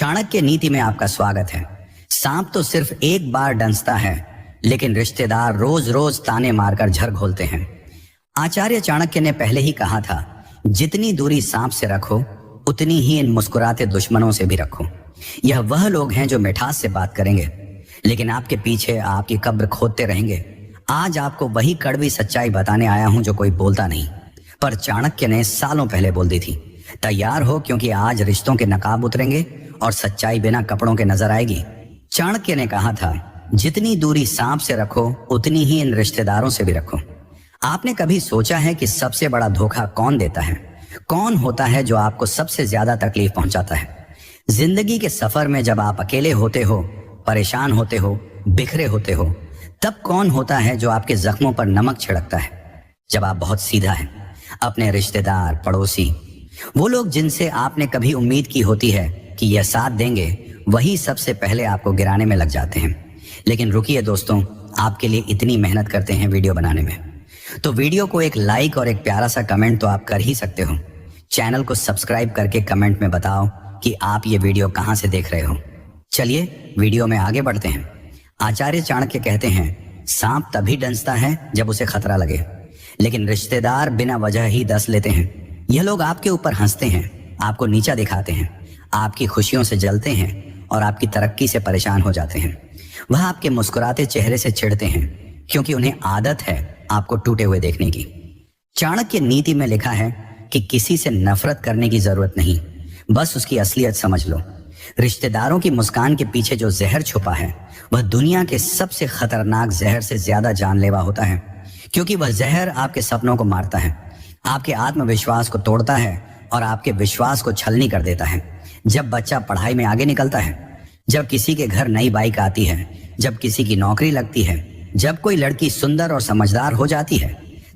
चाणक्य नीति में आपका स्वागत है। सांप तो सिर्फ एक बार डंसता है, लेकिन रिश्तेदार रोज रोज ताने मारकर झर घोलते हैं। आचार्य चाणक्य ने पहले ही कहा था, जितनी दूरी सांप से रखो उतनी ही इन मुस्कुराते दुश्मनों से भी रखो। यह वह लोग हैं जो मिठास से बात करेंगे, लेकिन आपके पीछे आपकी कब्र खोदते रहेंगे। आज आपको वही कड़वी सच्चाई बताने आया हूं जो कोई बोलता नहीं, पर चाणक्य ने सालों पहले बोल दी थी। तैयार हो, क्योंकि आज रिश्तों के नकाब उतरेंगे और सच्चाई बिना कपड़ों के नजर आएगी। चाणक्य ने कहा था, जितनी दूरी सांप से रखो उतनी ही इन रिश्तेदारों से भी रखो। आपने कभी सोचा है कि सबसे बड़ा धोखा कौन देता है? कौन होता है जो आपको सबसे ज्यादा तकलीफ पहुंचाता है? जिंदगी के सफर में जब आप अकेले होते हो, परेशान होते हो, बिखरे होते हो, तब कौन होता है जो आपके जख्मों पर नमक छिड़कता है? जब आप बहुत सीधा हैं, अपने रिश्तेदार, पड़ोसी, वो लोग जिनसे आपने कभी उम्मीद की होती है कि यह साथ देंगे, वही सबसे पहले आपको गिराने में लग जाते हैं। लेकिन रुकिए दोस्तों, आपके लिए इतनी मेहनत करते हैं वीडियो बनाने में, तो वीडियो को एक लाइक और एक प्यारा सा कमेंट तो आप कर ही सकते हो। चैनल को सब्सक्राइब करके कमेंट में बताओ कि आप ये वीडियो कहां से देख रहे हो। चलिए वीडियो में आगे बढ़ते हैं। आचार्य चाणक्य कहते हैं, सांप तभी डंसता है जब उसे खतरा लगे, लेकिन रिश्तेदार बिना वजह ही डस लेते हैं। यह लोग आपके ऊपर हंसते हैं, आपको नीचा दिखाते हैं, आपकी खुशियों से जलते हैं और आपकी तरक्की से परेशान हो जाते हैं। वह आपके मुस्कुराते चेहरे से चिढ़ते हैं, क्योंकि उन्हें आदत है आपको टूटे हुए देखने की। चाणक्य नीति में लिखा है कि किसी से नफरत करने की जरूरत नहीं, बस उसकी असलियत समझ लो। रिश्तेदारों की मुस्कान के पीछे जो जहर छुपा है, वह दुनिया के सबसे खतरनाक जहर से ज्यादा जानलेवा होता है, क्योंकि वह जहर आपके सपनों को मारता है, आपके आत्मविश्वास को तोड़ता है और आपके विश्वास को छलनी कर देता है। जब बच्चा पढ़ाई में आगे निकलता है, जब किसी के घर नई बाइक आती है, जब किसी की नौकरी लगती है, जब कोई लड़की सुंदर और समझदार हो जाती है,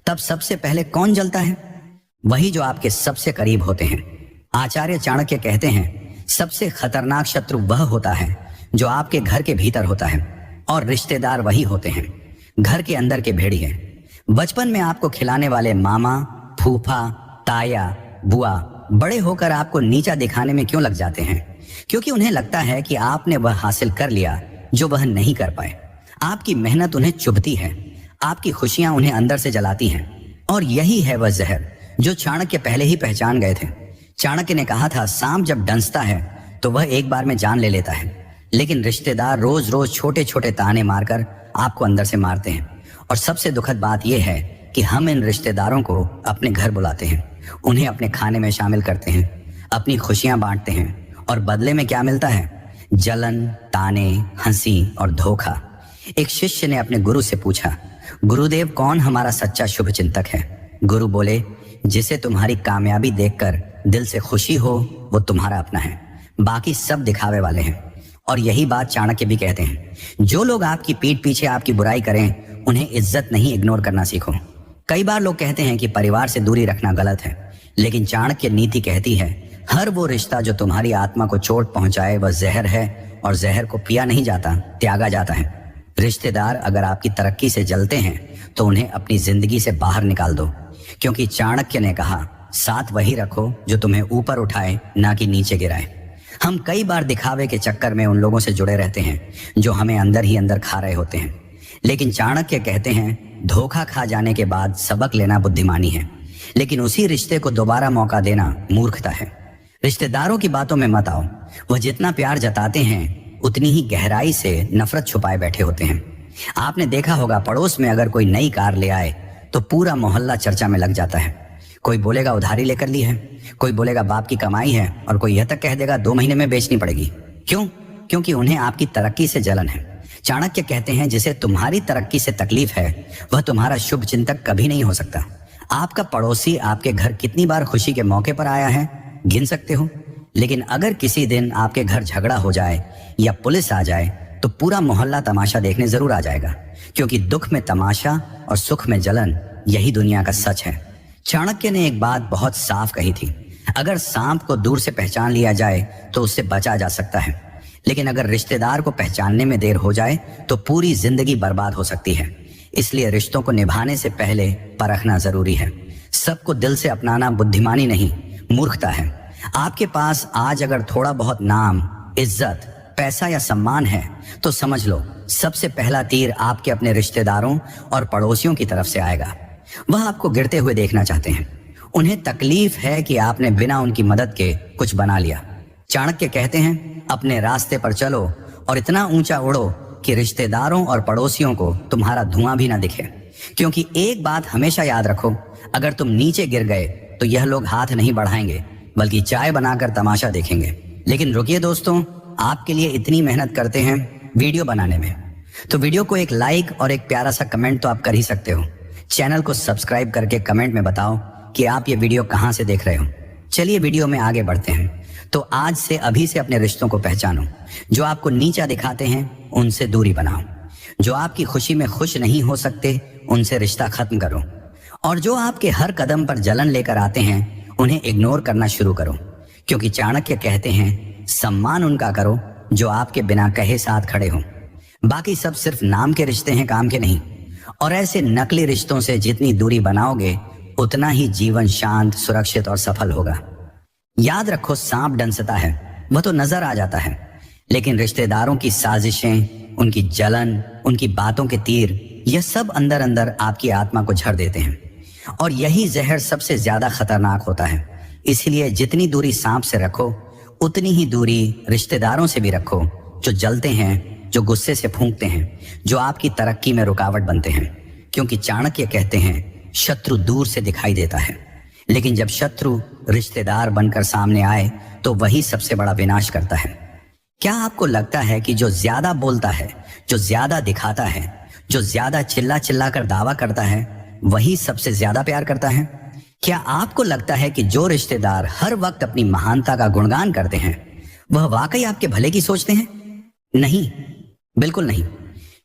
तब सबसे पहले कौन जलता है? वही जो आपके सबसे करीब होते हैं। आचार्य चाणक्य कहते हैं, सबसे खतरनाक शत्रु वह होता है जो आपके घर के भीतर होता है, और रिश्तेदार वही होते हैं घर के अंदर के भेड़िए। बचपन में आपको खिलाने वाले मामा, फूफा, ताया, बुआ बड़े होकर आपको नीचा दिखाने में क्यों लग जाते हैं? क्योंकि उन्हें लगता है कि आपने वह हासिल कर लिया जो वह नहीं कर पाए। आपकी मेहनत उन्हें चुभती है, आपकी खुशियां उन्हें अंदर से जलाती हैं, और यही है वह जहर जो चाणक्य पहले ही पहचान गए थे। चाणक्य ने कहा था, सांप जब डंसता है तो वह एक बार में जान ले लेता है, लेकिन रिश्तेदार रोज रोज छोटे छोटे ताने मारकर आपको अंदर से मारते हैं। और सबसे दुखद बात यह है कि हम इन रिश्तेदारों को अपने घर बुलाते हैं, उन्हें अपने खाने में शामिल करते हैं, अपनी खुशियां बांटते हैं, और बदले में क्या मिलता है? जलन, ताने, हंसी और धोखा। एक शिष्य ने अपने गुरु से पूछा, गुरुदेव, कौन हमारा सच्चा शुभ चिंतक है? गुरु बोले, जिसे तुम्हारी कामयाबी देखकर दिल से खुशी हो वो तुम्हारा अपना है, बाकी सब दिखावे वाले हैं। और यही बात चाणक्य भी कहते हैं, जो लोग आपकी पीठ पीछे आपकी बुराई करें, उन्हें इज्जत नहीं, इग्नोर करना सीखो। कई बार लोग कहते हैं कि परिवार से दूरी रखना गलत है, लेकिन चाणक्य नीति कहती है, हर वो रिश्ता जो तुम्हारी आत्मा को चोट पहुंचाए वह जहर है, और जहर को पिया नहीं जाता, त्यागा जाता है। रिश्तेदार अगर आपकी तरक्की से जलते हैं तो उन्हें अपनी जिंदगी से बाहर निकाल दो, क्योंकि चाणक्य ने कहा, साथ वही रखो जो तुम्हें ऊपर उठाए, ना कि नीचे गिराए। हम कई बार दिखावे के चक्कर में उन लोगों से जुड़े रहते हैं जो हमें अंदर ही अंदर खा रहे होते हैं, लेकिन चाणक्य कहते हैं, धोखा खा जाने के बाद सबक लेना बुद्धिमानी है, लेकिन उसी रिश्ते को दोबारा मौका देना मूर्खता है। रिश्तेदारों की बातों में मत आओ, वह जितना प्यार जताते हैं उतनी ही गहराई से नफरत छुपाए बैठे होते हैं। आपने देखा होगा, पड़ोस में अगर कोई नई कार ले आए तो पूरा मोहल्ला चर्चा में लग जाता है। कोई बोलेगा उधारी लेकर ली है, कोई बोलेगा बाप की कमाई है, और कोई यह तक कह देगा 2 महीने में बेचनी पड़ेगी। क्यों? क्योंकि उन्हें आपकी तरक्की से जलन है। चाणक्य कहते हैं, जिसे तुम्हारी तरक्की से तकलीफ है वह तुम्हारा शुभ चिंतक कभी नहीं हो सकता। आपका पड़ोसी आपके घर कितनी बार खुशी के मौके पर आया है, गिन सकते हो, लेकिन अगर किसी दिन आपके घर झगड़ा हो जाए या पुलिस आ जाए तो पूरा मोहल्ला तमाशा देखने जरूर आ जाएगा, क्योंकि दुख में तमाशा और सुख में जलन, यही दुनिया का सच है। चाणक्य ने एक बात बहुत साफ कही थी, अगर सांप को दूर से पहचान लिया जाए तो उससे बचा जा सकता है, लेकिन अगर रिश्तेदार को पहचानने में देर हो जाए तो पूरी जिंदगी बर्बाद हो सकती है। इसलिए रिश्तों को निभाने से पहले परखना जरूरी है। सबको दिल से अपनाना बुद्धिमानी नहीं, मूर्खता है। आपके पास आज अगर थोड़ा बहुत नाम, इज्जत, पैसा या सम्मान है तो समझ लो सबसे पहला तीर आपके अपने रिश्तेदारों और पड़ोसियों की तरफ से आएगा। वह आपको गिरते हुए देखना चाहते हैं। उन्हें तकलीफ है कि आपने बिना उनकी मदद के कुछ बना लिया। चाणक्य कहते हैं, अपने रास्ते पर चलो और इतना ऊंचा उड़ो कि रिश्तेदारों और पड़ोसियों को तुम्हारा धुआं भी ना दिखे। क्योंकि एक बात हमेशा याद रखो, अगर तुम नीचे गिर गए तो यह लोग हाथ नहीं बढ़ाएंगे बल्कि चाय बनाकर तमाशा देखेंगे। लेकिन रुकिए दोस्तों, आपके लिए इतनी मेहनत करते हैं वीडियो बनाने में, तो वीडियो को एक लाइक और एक प्यारा सा कमेंट तो आप कर ही सकते हो। चैनल को सब्सक्राइब करके कमेंट में बताओ कि आप ये वीडियो कहां से देख रहे हो। चलिए वीडियो में आगे बढ़ते हैं। तो आज से अभी से अपने रिश्तों को पहचानो। जो आपको नीचा दिखाते हैं उनसे दूरी बनाओ। जो आपकी खुशी में खुश नहीं हो सकते उनसे रिश्ता खत्म करो। और जो आपके हर कदम पर जलन लेकर आते हैं उन्हें इग्नोर करना शुरू करो। क्योंकि चाणक्य कहते हैं, सम्मान उनका करो जो आपके बिना कहे साथ खड़े हो। बाकी सब सिर्फ नाम के रिश्ते हैं, काम के नहीं। और ऐसे नकली रिश्तों से जितनी दूरी बनाओगे उतना ही जीवन शांत, सुरक्षित और सफल होगा। याद रखो, सांप डंसता है वह तो नजर आ जाता है, लेकिन रिश्तेदारों की साजिशें, उनकी जलन, उनकी बातों के तीर, यह सब अंदर अंदर आपकी आत्मा को झड़ देते हैं। और यही जहर सबसे ज्यादा खतरनाक होता है। इसलिए जितनी दूरी सांप से रखो उतनी ही दूरी रिश्तेदारों से भी रखो, जो जलते हैं, जो गुस्से से फूंकते हैं, जो आपकी तरक्की में रुकावट बनते हैं। क्योंकि चाणक्य कहते हैं, शत्रु दूर से दिखाई देता है, लेकिन जब शत्रु रिश्तेदार बनकर सामने आए तो वही सबसे बड़ा विनाश करता है। क्या आपको लगता है कि जो ज्यादा बोलता है, जो ज्यादा दिखाता है, जो ज्यादा चिल्ला चिल्ला कर दावा करता है, वही सबसे ज्यादा प्यार करता है? क्या आपको लगता है कि जो रिश्तेदार हर वक्त अपनी महानता का गुणगान करते हैं वह वाकई आपके भले की सोचते हैं? नहीं, बिल्कुल नहीं।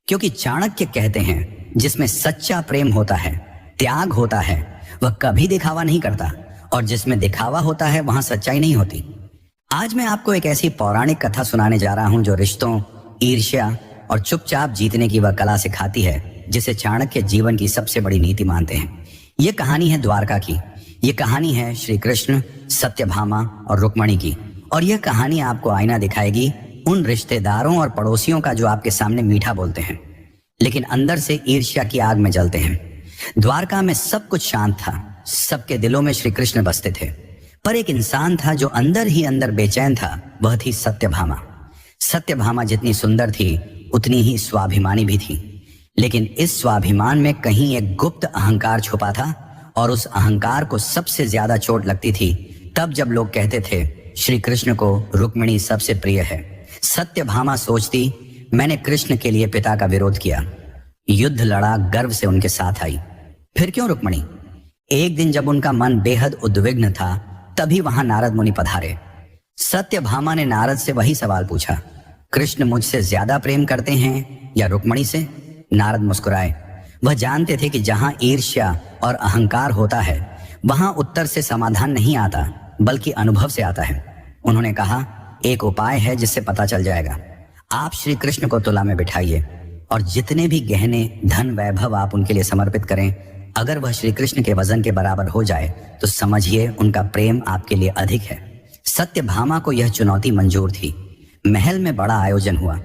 क्योंकि चाणक्य कहते हैं, जिसमें सच्चा प्रेम होता है, त्याग होता है, वह कभी दिखावा नहीं करता। और जिसमें दिखावा होता है वहां सच्चाई नहीं होती। आज मैं आपको एक ऐसी पौराणिक कथा सुनाने जा रहा हूं जो रिश्तों, ईर्ष्या और चुपचाप जीतने की वह कला सिखाती है जिसे चाणक्य जीवन की सबसे बड़ी नीति मानते हैं। यह कहानी है द्वारका की। यह कहानी है श्री कृष्ण, सत्यभामा और रुक्मणी की। और यह कहानी आपको आईना दिखाएगी उन रिश्तेदारों और पड़ोसियों का जो आपके सामने मीठा बोलते हैं लेकिन अंदर से ईर्ष्या की आग में जलते हैं। द्वारका में सब कुछ शांत था, सबके दिलों में श्री कृष्ण बसते थे। पर एक इंसान था जो अंदर ही अंदर बेचैन था, वह थी सत्यभामा। सत्यभामा जितनी सुंदर थी उतनी ही स्वाभिमानी भी थी। लेकिन इस स्वाभिमान में कहीं एक गुप्त अहंकार छुपा था, और उस अहंकार को सबसे ज्यादा चोट लगती थी तब जब लोग कहते थे, श्री कृष्ण को रुक्मिणी सबसे प्रिय है। सत्यभामा सोचती, मैंने कृष्ण के लिए पिता का विरोध किया, युद्ध लड़ा, गर्व से उनके साथ आई, फिर क्यों रुक्मिणी? एक दिन जब उनका मन बेहद उद्विग्न था तभी वहां नारद मुनि पधारे। सत्यभामा ने नारद से वही सवाल पूछा, कृष्ण मुझसे ज्यादा प्रेम करते हैं या रुक्मिणी से? नारद मुस्कुराए। वह जानते थे कि जहां ईर्ष्या और अहंकार होता है वहां उत्तर से समाधान नहीं आता बल्कि अनुभव से आता है। उन्होंने कहा, एक उपाय है जिससे पता चल जाएगा। आप श्री कृष्ण को तुला में बिठाइए और जितने भी गहने, धन, वैभव आप उनके लिए समर्पित करें, अगर वह श्री कृष्ण के वजन के बराबर हो जाए तो समझिए उनका प्रेम आपके लिए अधिक है। सत्यभामा को यह चुनौती मंजूर थी। महल में बड़ा आयोजन हुआ,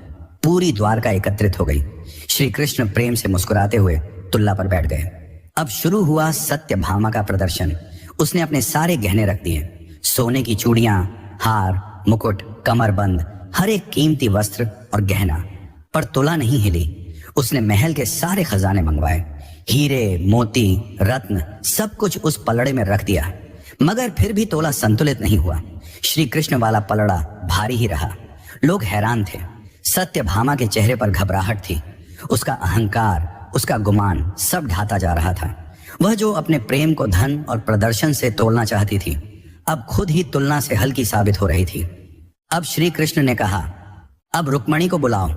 पूरी द्वारका एकत्रित हो गई। श्री कृष्ण प्रेम से मुस्कुराते हुए तुल्ला पर बैठ गए। अब शुरू हुआ सत्यभामा का प्रदर्शन। उसने अपने सारे गहने रख दिए, सोने की चूड़ियां, हार, मुकुट, कमरबंद, हर एक कीमती वस्त्र और गहना। पर तुला नहीं हिली। उसने महल के सारे खजाने मंगवाए, हीरे, मोती, रत्न, सब कुछ उस पलड़े में रख दिया। मगर फिर भी तोला संतुलित नहीं हुआ। श्री कृष्ण वाला पलड़ा भारी ही रहा। लोग हैरान थे। सत्यभामा के चेहरे पर घबराहट थी। उसका अहंकार, उसका गुमान सब ढाता जा रहा था। वह जो अपने प्रेम को धन और प्रदर्शन से तोलना चाहती थी, अब खुद ही तुलना से हल्की साबित हो रही थी। अब श्री कृष्ण ने कहा, अब रुक्मणी को बुलाओ।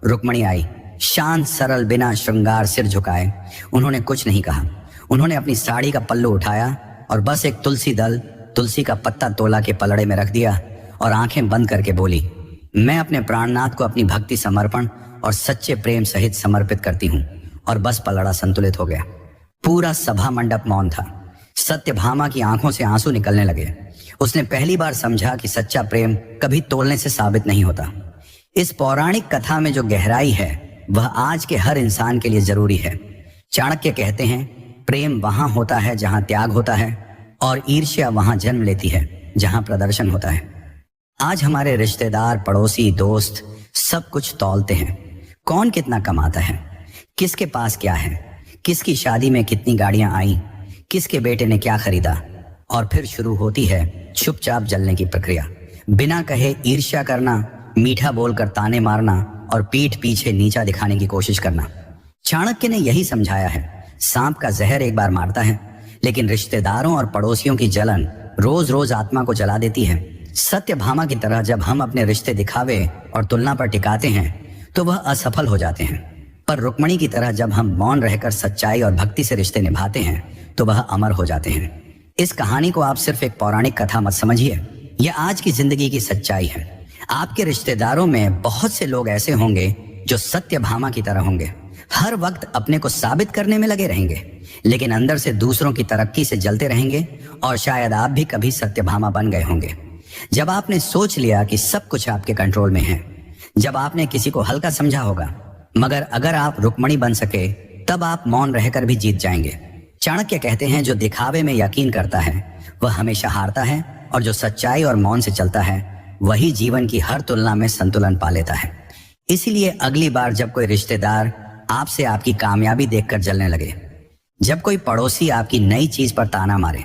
रुक्मणी आई, शांत, सरल, बिना श्रृंगार, सिर झुकाए। उन्होंने कुछ नहीं कहा। उन्होंने अपनी साड़ी का पल्लू उठाया और बस एक तुलसी दल, तुलसी का पत्ता तोला के पलड़े में रख दिया और आंखें बंद करके बोली, मैं अपने प्राणनाथ को अपनी भक्ति, समर्पण और सच्चे प्रेम सहित समर्पित करती हूँ। और बस पलड़ा संतुलित हो गया। पूरा सभा मंडप मौन था। सत्यभामा की आंखों से आंसू निकलने लगे। उसने पहली बार समझा कि सच्चा प्रेम कभी तोलने से साबित नहीं होता। इस पौराणिक कथा में जो गहराई है वह आज के हर इंसान के लिए जरूरी है। चाणक्य कहते हैं, प्रेम वहां होता है जहां त्याग होता है, और ईर्ष्या वहां जन्म लेती है जहां प्रदर्शन होता है। आज हमारे रिश्तेदार, पड़ोसी, दोस्त सब कुछ तौलते हैं। कौन कितना कमाता है, किसके पास क्या है, किसकी शादी में कितनी गाड़ियां आई, किसके बेटे ने क्या खरीदा, और फिर शुरू होती है चुपचाप जलने की प्रक्रिया। बिना कहे ईर्ष्या करना, मीठा बोलकर ताने मारना और पीठ पीछे नीचा दिखाने की कोशिश करना। चाणक्य ने यही समझाया है, सांप का जहर एक बार मारता है, लेकिन रिश्तेदारों और पड़ोसियों की जलन रोज रोज आत्मा को जला देती है। सत्यभामा की तरह जब हम अपने रिश्ते दिखावे और तुलना पर टिकाते हैं तो वह असफल हो जाते हैं, पर रुक्मणी की तरह जब हम मौन रहकर सच्चाई और भक्ति से रिश्ते निभाते हैं तो वह अमर हो जाते हैं। इस कहानी को आप सिर्फ एक पौराणिक कथा मत समझिए, यह आज की जिंदगी की सच्चाई है। आपके रिश्तेदारों में बहुत से लोग ऐसे होंगे जो सत्यभामा की तरह होंगे, हर वक्त अपने को साबित करने में लगे रहेंगे, लेकिन अंदर से दूसरों की तरक्की से जलते रहेंगे। और शायद आप भी कभी सत्यभामा बन गए होंगे, जब आपने सोच लिया कि सब कुछ आपके कंट्रोल में है, जब आपने किसी को हल्का समझा होगा। मगर अगर आप रुक्मणी बन सके तब आप मौन रहकर भी जीत जाएंगे। चाणक्य कहते हैं, जो दिखावे में यकीन करता है वह हमेशा हारता है, और जो सच्चाई और मौन से चलता है वही जीवन की हर तुलना में संतुलन पा लेता है। इसीलिए अगली बार जब कोई रिश्तेदार आपसे आपकी कामयाबी देखकर जलने लगे, जब कोई पड़ोसी आपकी नई चीज पर ताना मारे,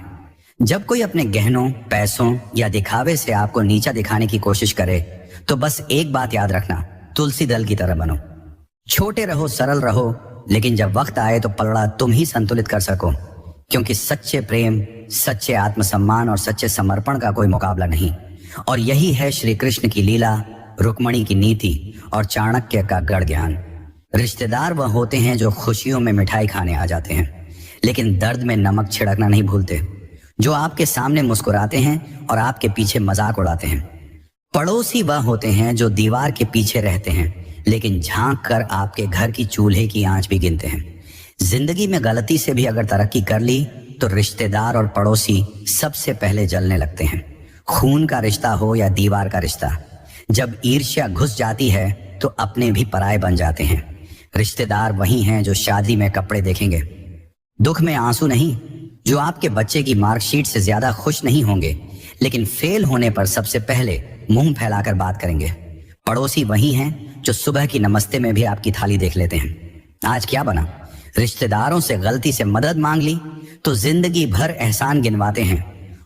जब कोई अपने गहनों, पैसों या दिखावे से आपको नीचा दिखाने की कोशिश करे, तो बस एक बात याद रखना, तुलसी दल की तरह बनो। छोटे रहो, सरल रहो, लेकिन जब वक्त आए तो पलड़ा तुम ही संतुलित कर सको, क्योंकि सच्चे प्रेम, सच्चे आत्मसम्मान और सच्चे समर्पण का कोई मुकाबला नहीं। और यही है श्री कृष्ण की लीला, रुक्मणी की नीति और चाणक्य का गढ़ ज्ञान। रिश्तेदार वह होते हैं जो खुशियों में मिठाई खाने आ जाते हैं, लेकिन दर्द में नमक छिड़कना नहीं भूलते, जो आपके सामने मुस्कुराते हैं और आपके पीछे मजाक उड़ाते हैं। पड़ोसी वह होते हैं जो दीवार के पीछे रहते हैं, लेकिन झांक कर आपके घर की चूल्हे की आंच भी गिनते हैं। जिंदगी में गलती से भी अगर तरक्की कर ली तो रिश्तेदार और पड़ोसी सबसे पहले जलने लगते हैं। खून का रिश्ता हो या दीवार का रिश्ता, जब ईर्ष्या घुस जाती है तो अपने भी पराये बन जाते हैं। रिश्तेदार वही हैं जो शादी में कपड़े देखेंगे, दुख में आंसू नहीं, जो आपके बच्चे की मार्कशीट से ज्यादा खुश नहीं होंगे, लेकिन फेल होने पर सबसे पहले मुंह फैलाकर बात करेंगे। पड़ोसी वही हैं जो सुबह की नमस्ते में भी आपकी थाली देख लेते हैं। आज क्या बना, रिश्तेदारों से गलती से मदद मांग ली तो जिंदगी भर एहसान गिनवाते हैं,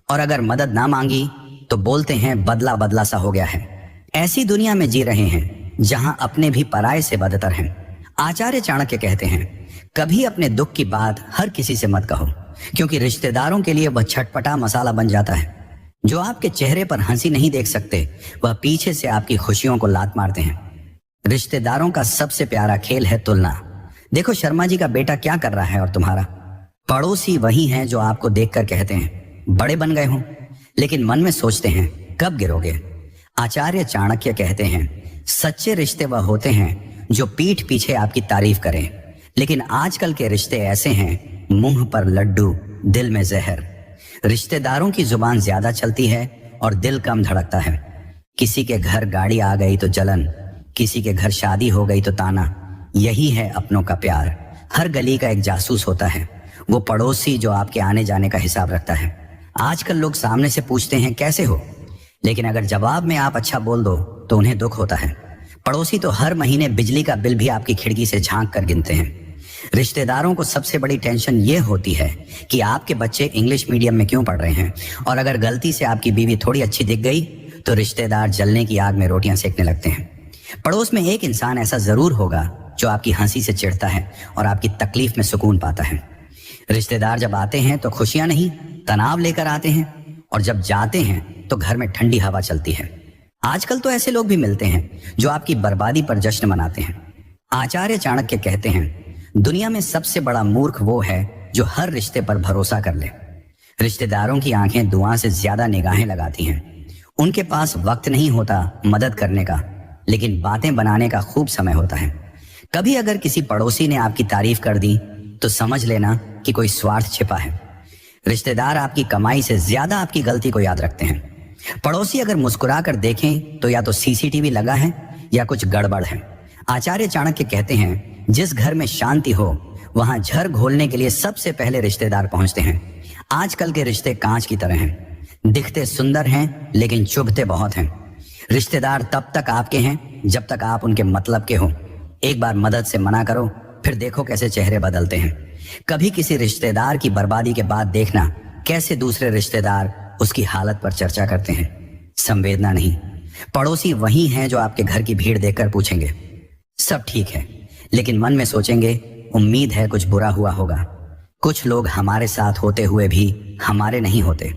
और अगर मदद ना मांगी तो बोलते हैं बदला बदला सा हो गया है। ऐसी दुनिया में जी रहे हैं जहां अपने भी पराये से बदतर हैं। आचार्य चाणक्य कहते हैं, कभी अपने दुख की बात हर किसी से मत कहो, क्योंकि रिश्तेदारों के लिए वह छटपटा मसाला बन जाता है। जो आपके चेहरे पर हंसी नहीं देख सकते, वह पीछे से आपकी खुशियों को लात मारते हैं। रिश्तेदारों का सबसे प्यारा खेल है तुलना। देखो शर्मा जी का बेटा क्या कर रहा है और तुम्हारा। पड़ोसी वही हैं जो आपको देखकर कहते हैं बड़े बन गए हो, लेकिन मन में सोचते हैं कब गिरोगे। आचार्य चाणक्य कहते हैं, सच्चे रिश्ते वह होते हैं जो पीठ पीछे आपकी तारीफ करें, लेकिन आजकल के रिश्ते ऐसे हैं, मुंह पर लड्डू दिल में जहर। रिश्तेदारों की जुबान ज्यादा चलती है और दिल कम धड़कता है। किसी के घर गाड़ी आ गई तो जलन, किसी के घर शादी हो गई तो ताना। यही है अपनों का प्यार। हर गली का एक जासूस होता है, वो पड़ोसी जो आपके आने जाने का हिसाब रखता है। आजकल लोग सामने से पूछते हैं कैसे हो, लेकिन अगर जवाब में आप अच्छा बोल दो तो उन्हें दुख होता है। पड़ोसी तो हर महीने बिजली का बिल भी आपकी खिड़की से झांक कर गिनते हैं। रिश्तेदारों को सबसे बड़ी टेंशन ये होती है कि आपके बच्चे इंग्लिश मीडियम में क्यों पढ़ रहे हैं, और अगर गलती से आपकी बीवी थोड़ी अच्छी दिख गई तो रिश्तेदार जलने की आग में रोटियां सेकने लगते हैं। पड़ोस में एक इंसान ऐसा जरूर होगा जो आपकी हंसी से चिढ़ता है और आपकी तकलीफ में सुकून पाता है। रिश्तेदार जब आते हैं तो खुशियां नहीं तनाव लेकर आते हैं, और जब जाते हैं तो घर में ठंडी हवा चलती है। आजकल तो ऐसे लोग भी मिलते हैं जो आपकी बर्बादी पर जश्न मनाते हैं। आचार्य चाणक्य कहते हैं, दुनिया में सबसे बड़ा मूर्ख वो है जो हर रिश्ते पर भरोसा कर ले। रिश्तेदारों की आंखें दुआ से ज्यादा निगाहें लगाती हैं। उनके पास वक्त नहीं होता मदद करने का, लेकिन बातें बनाने का खूब समय होता है। कभी अगर किसी पड़ोसी ने आपकी तारीफ कर दी तो समझ लेना कि कोई स्वार्थ छिपा है। रिश्तेदार आपकी कमाई से ज्यादा आपकी गलती को याद रखते हैं। पड़ोसी अगर मुस्कुरा कर देखें तो या तो सीसीटीवी लगा है या कुछ गड़बड़ है। आचार्य चाणक्य कहते हैं, जिस घर में शांति हो वहां झर घोलने के लिए सबसे पहले रिश्तेदार पहुंचते हैं। आजकल के रिश्ते कांच की तरह हैं, दिखते सुंदर हैं लेकिन चुभते बहुत हैं। रिश्तेदार तब तक आपके हैं जब तक आप उनके मतलब के हो। एक बार मदद से मना करो, फिर देखो कैसे चेहरे बदलते हैं। कभी किसी रिश्तेदार की बर्बादी के बाद देखना कैसे दूसरे रिश्तेदार उसकी हालत पर चर्चा करते हैं। संवेदना नहीं, पड़ोसी वही हैं जो आपके घर की भीड़ देखकर पूछेंगे सब ठीक है, लेकिन मन में सोचेंगे उम्मीद है कुछ बुरा हुआ होगा। कुछ लोग हमारे साथ होते हुए भी हमारे नहीं होते।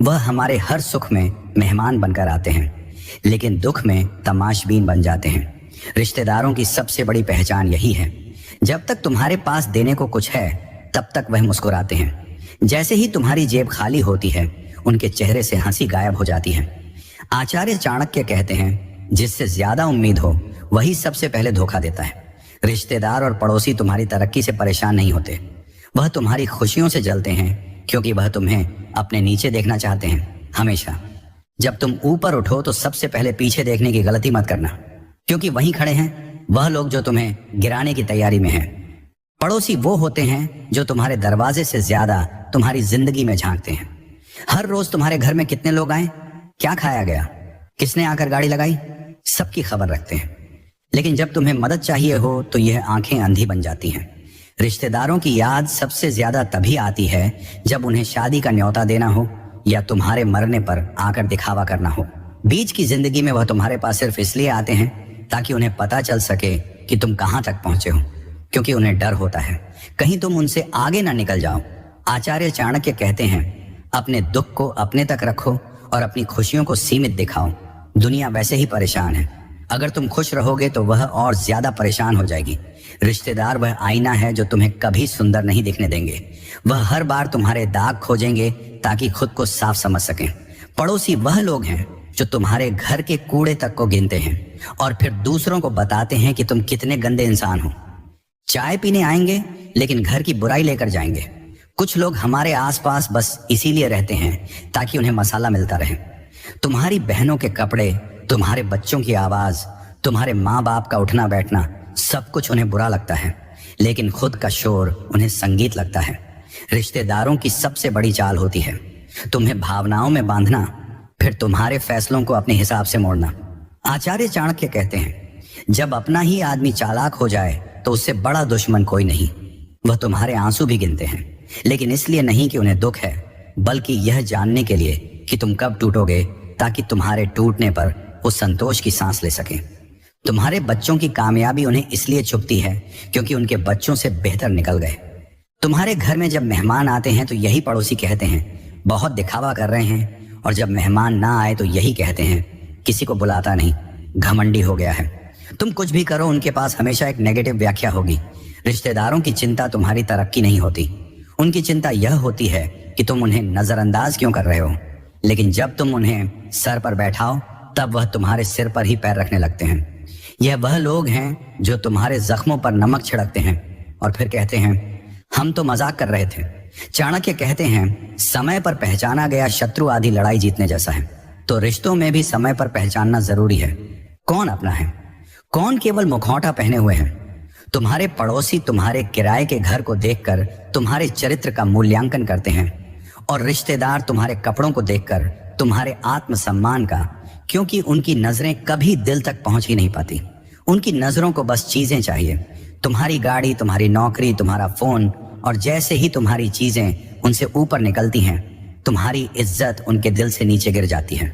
वह हमारे हर सुख में मेहमान बनकर आते हैं, लेकिन दुख में तमाशबीन बन जाते हैं। रिश्तेदारों की सबसे बड़ी पहचान यही है, जब तक तुम्हारे पास देने को कुछ है तब तक वह मुस्कुराते हैं। जैसे ही तुम्हारी जेब खाली होती है उनके चेहरे से हंसी गायब हो जाती है। आचार्य चाणक्य कहते हैं, जिससे ज्यादा उम्मीद हो वही सबसे पहले धोखा देता है। रिश्तेदार और पड़ोसी तुम्हारी तरक्की से परेशान नहीं होते, वह तुम्हारी खुशियों से जलते हैं, क्योंकि वह तुम्हें अपने नीचे देखना चाहते हैं। हमेशा जब तुम ऊपर उठो तो सबसे पहले पीछे देखने की गलती मत करना, क्योंकि वहीं खड़े हैं वह लोग जो तुम्हें गिराने की तैयारी में हैं। पड़ोसी वो होते हैं जो तुम्हारे दरवाजे से ज्यादा तुम्हारी जिंदगी में झांकते हैं। हर रोज तुम्हारे घर में कितने लोग आए, क्या खाया गया, किसने आकर गाड़ी लगाई, सबकी खबर रखते हैं। लेकिन जब तुम्हें मदद चाहिए हो तो यह आंखें अंधी बन जाती हैं। रिश्तेदारों की याद सबसे ज्यादा तभी आती है जब उन्हें शादी का न्योता देना हो या तुम्हारे मरने पर आकर दिखावा करना हो। बीच की जिंदगी में वह तुम्हारे पास सिर्फ इसलिए आते हैं ताकि उन्हें पता चल सके कि तुम कहां तक पहुंचे हो, क्योंकि उन्हें डर होता है कहीं तुम उनसे आगे ना निकल जाओ। आचार्य चाणक्य कहते हैं, अपने दुख को अपने तक रखो और अपनी खुशियों को सीमित दिखाओ। दुनिया वैसे ही परेशान है, अगर तुम खुश रहोगे तो वह और ज्यादा परेशान हो जाएगी। रिश्तेदार वह आईना है जो तुम्हें कभी सुंदर नहीं दिखने देंगे। वह हर बार तुम्हारे दाग खोजेंगे ताकि खुद को साफ समझ सकें। पड़ोसी वह लोग हैं जो तुम्हारे घर के कूड़े तक को गिनते हैं और फिर दूसरों को बताते हैं कि तुम कितने गंदे इंसान हो। चाय पीने आएंगे लेकिन घर की बुराई लेकर जाएंगे। कुछ लोग हमारे आसपास बस इसीलिए रहते हैं ताकि उन्हें मसाला मिलता रहे। तुम्हारी बहनों के कपड़े, तुम्हारे बच्चों की आवाज, तुम्हारे माँ बाप का उठना बैठना, सब कुछ उन्हें बुरा लगता है, लेकिन खुद का शोर उन्हें संगीत लगता है। रिश्तेदारों की सबसे बड़ी चाल होती है तुम्हें भावनाओं में बांधना, फिर तुम्हारे फैसलों को अपने हिसाब से मोड़ना। आचार्य चाणक्य कहते हैं, जब अपना ही आदमी चालाक हो जाए तो उससे बड़ा दुश्मन कोई नहीं। वह तुम्हारे आंसू भी गिनते हैं, लेकिन इसलिए नहीं कि उन्हें दुख है, बल्कि यह जानने के लिए कि तुम कब टूटोगे, ताकि तुम्हारे टूटने पर वो संतोष की सांस ले सकें। तुम्हारे बच्चों की कामयाबी उन्हें इसलिए चुभती है क्योंकि उनके बच्चों से बेहतर निकल गए। तुम्हारे घर में जब मेहमान आते हैं तो यही पड़ोसी कहते हैं बहुत दिखावा कर रहे हैं, और जब मेहमान ना आए तो यही कहते हैं किसी को बुलाता नहीं, घमंडी हो गया है। तुम कुछ भी करो उनके पास हमेशा एक नेगेटिव व्याख्या होगी। रिश्तेदारों की चिंता तुम्हारी तरक्की नहीं होती, उनकी चिंता यह होती है कि तुम उन्हें नजरअंदाज क्यों कर रहे हो। लेकिन जब तुम उन्हें सर पर बैठाओ तब वह तुम्हारे सिर पर ही पैर रखने लगते हैं। यह वह लोग हैं जो तुम्हारे जख्मों पर नमक छिड़कते हैं और फिर कहते हैं हम तो मजाक कर रहे थे। चाणक्य कहते हैं, समय पर पहचाना गया शत्रु आदि लड़ाई जीतने जैसा है। तो रिश्तों में भी समय पर पहचानना जरूरी है, कौन अपना है, कौन केवल मुखौटा पहने हुए हैं। तुम्हारे पड़ोसी तुम्हारे किराए के घर को देखकर तुम्हारे चरित्र का मूल्यांकन करते हैं, और रिश्तेदार तुम्हारे कपड़ों को देखकर तुम्हारे आत्मसम्मान का, क्योंकि उनकी नजरें कभी दिल तक पहुंच ही नहीं पाती। उनकी नजरों को बस चीजें चाहिए, तुम्हारी गाड़ी, तुम्हारी नौकरी, तुम्हारा फोन, और जैसे ही तुम्हारी चीजें उनसे ऊपर निकलती हैं, तुम्हारी इज्जत उनके दिल से नीचे गिर जाती है।